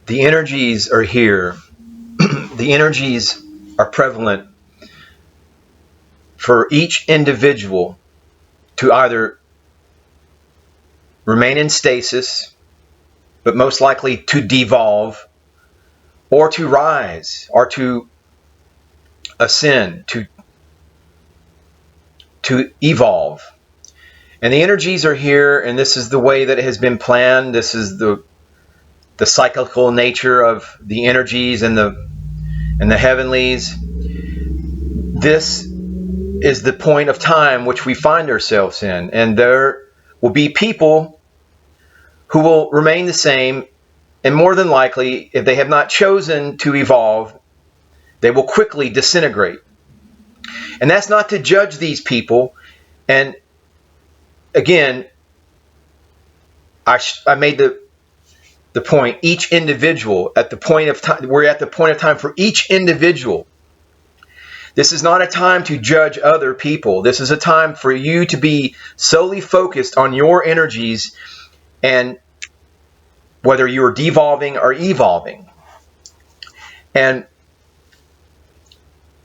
The energies are here. The energies are prevalent for each individual to either remain in stasis, but most likely to devolve, or to rise, or to ascend, to evolve. And the energies are here, and this is the way that it has been planned. This is the cyclical nature of the energies and the heavenlies. This is the point of time which we find ourselves in, and there will be people who will remain the same, and more than likely, if they have not chosen to evolve, they will quickly disintegrate. And that's not to judge these people. And again, I made the point, each individual at the point of time, we're at the point of time for each individual. This is not a time to judge other people. This is a time for you to be solely focused on your energies and whether you're devolving or evolving. And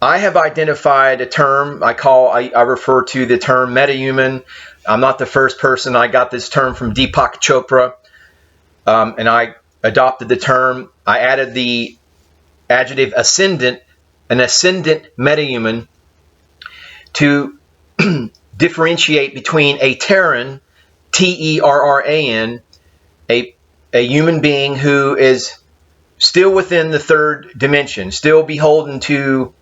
I have identified a term I refer to the term metahuman. I'm not the first person. I got this term from Deepak Chopra, and I adopted the term. I added the adjective ascendant, an ascendant metahuman, to differentiate between a Terran, Terran, a human being who is still within the third dimension, still beholden to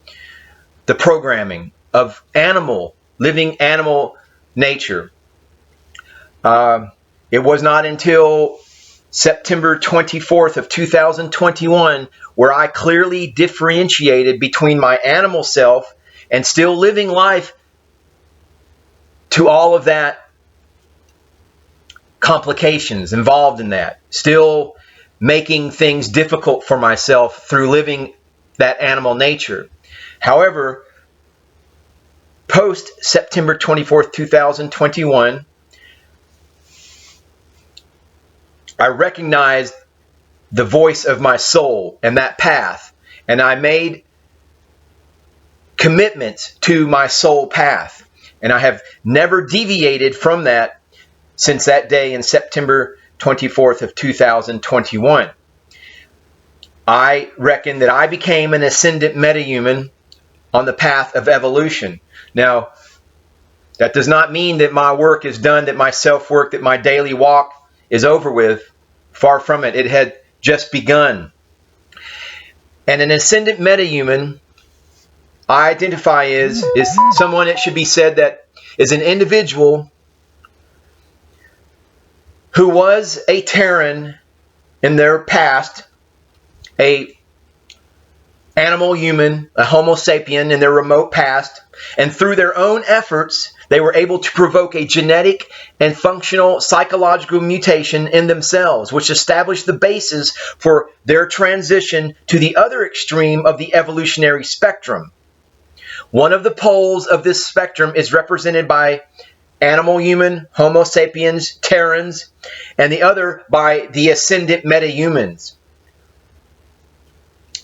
the programming of living animal nature. It was not until September 24th of 2021 where I clearly differentiated between my animal self and still living life to all of that complications involved in that, still making things difficult for myself through living that animal nature. However, post September 24th, 2021, I recognized the voice of my soul and that path, and I made commitments to my soul path, and I have never deviated from that since that day in September 24th of 2021. I reckon that I became an ascendant metahuman on the path of evolution. Now, that does not mean that my work is done, that my self-work, that my daily walk is over with. Far from it. It had just begun. And an ascendant metahuman, I identify is someone, it should be said, that is an individual who was a Terran in their past, a animal human, a Homo sapien in their remote past, and through their own efforts, they were able to provoke a genetic and functional psychological mutation in themselves, which established the basis for their transition to the other extreme of the evolutionary spectrum. One of the poles of this spectrum is represented by animal human, Homo sapiens, Terrans, and the other by the ascendant metahumans.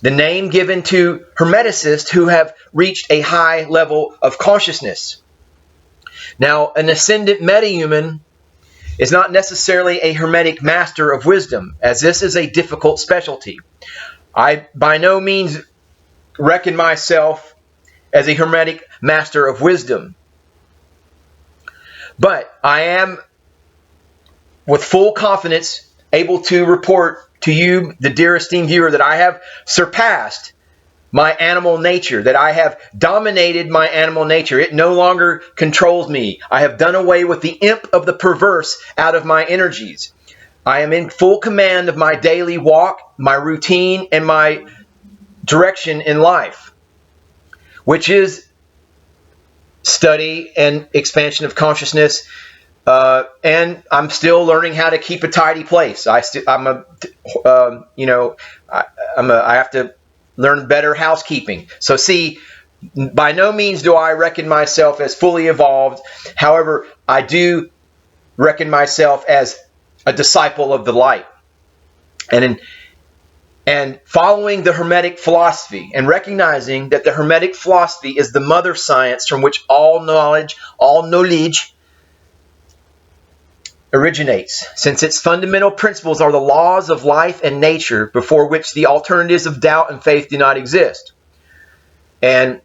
The name given to Hermeticists who have reached a high level of consciousness. Now, an ascendant metahuman is not necessarily a Hermetic Master of wisdom, as this is a difficult specialty. I by no means reckon myself as a Hermetic Master of wisdom. But I am, with full confidence, able to report to you, the dear esteemed viewer, that I have surpassed my animal nature, that I have dominated my animal nature. It no longer controls me. I have done away with the imp of the perverse out of my energies. I am in full command of my daily walk, my routine, and my direction in life, which is study and expansion of consciousness. And I'm still learning how to keep a tidy place. I have to learn better housekeeping. So see, by no means do I reckon myself as fully evolved. However, I do reckon myself as a disciple of the light. And following the Hermetic philosophy and recognizing that the Hermetic philosophy is the mother science from which all knowledge originates, since its fundamental principles are the laws of life and nature before which the alternatives of doubt and faith do not exist. And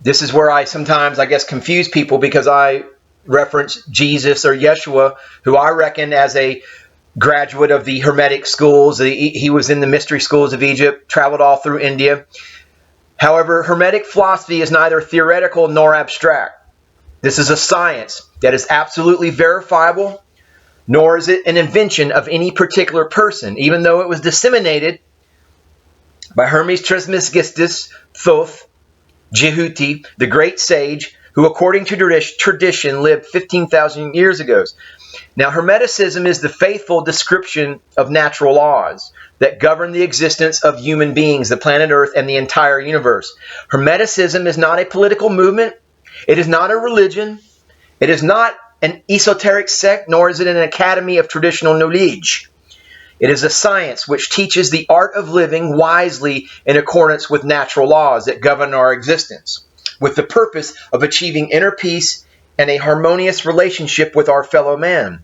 this is where I sometimes, I guess, confuse people, because I reference Jesus or Yeshua, who I reckon as a graduate of the Hermetic schools. He was in the mystery schools of Egypt, traveled all through India. However, Hermetic philosophy is neither theoretical nor abstract. This is a science that is absolutely verifiable, nor is it an invention of any particular person, even though it was disseminated by Hermes Trismegistus Thoth Jehuti, the great sage, who according to tradition lived 15,000 years ago. Now, Hermeticism is the faithful description of natural laws that govern the existence of human beings, the planet Earth, and the entire universe. Hermeticism is not a political movement. It is not a religion. It is not an esoteric sect, nor is it an academy of traditional knowledge. It is a science which teaches the art of living wisely in accordance with natural laws that govern our existence, with the purpose of achieving inner peace and a harmonious relationship with our fellow man.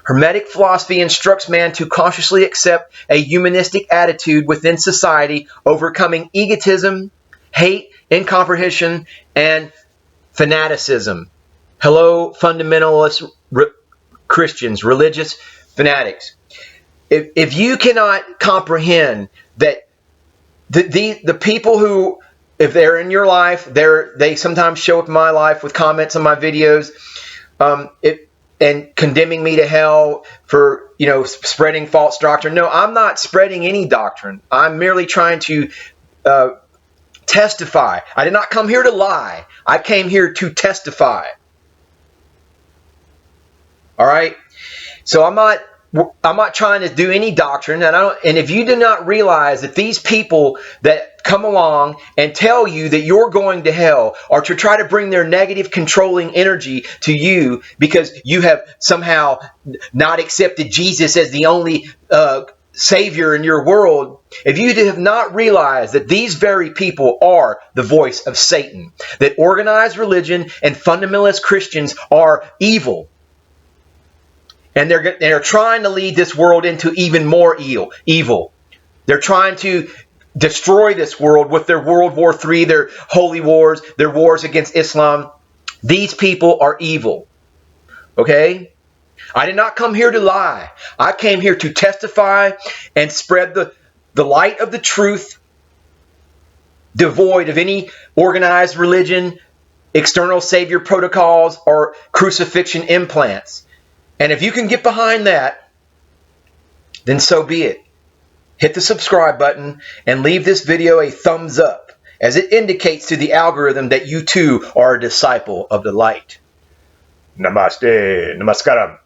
Hermetic philosophy instructs man to consciously accept a humanistic attitude within society, overcoming egotism, hate, incomprehension, and fanaticism. Hello, fundamentalist Christians, religious fanatics. If you cannot comprehend that the people who, if they're in your life, they sometimes show up in my life with comments on my videos, and condemning me to hell for, spreading false doctrine. No, I'm not spreading any doctrine. I'm merely trying to testify. I did not come here to lie. I came here to testify. All right. So I'm not trying to do any doctrine, and if you do not realize that these people that come along and tell you that you're going to hell are to try to bring their negative controlling energy to you because you have somehow not accepted Jesus as the only Savior in your world, if you have not realized that these very people are the voice of Satan, that organized religion and fundamentalist Christians are evil, and they're trying to lead this world into even more evil. They're trying to destroy this world with their World War III, their holy wars, their wars against Islam. These people are evil. Okay? I did not come here to lie. I came here to testify and spread the light of the truth, devoid of any organized religion, external savior protocols, or crucifixion implants. And if you can get behind that, then so be it. Hit the subscribe button and leave this video a thumbs up, as it indicates to the algorithm that you too are a disciple of the light. Namaste. Namaskaram.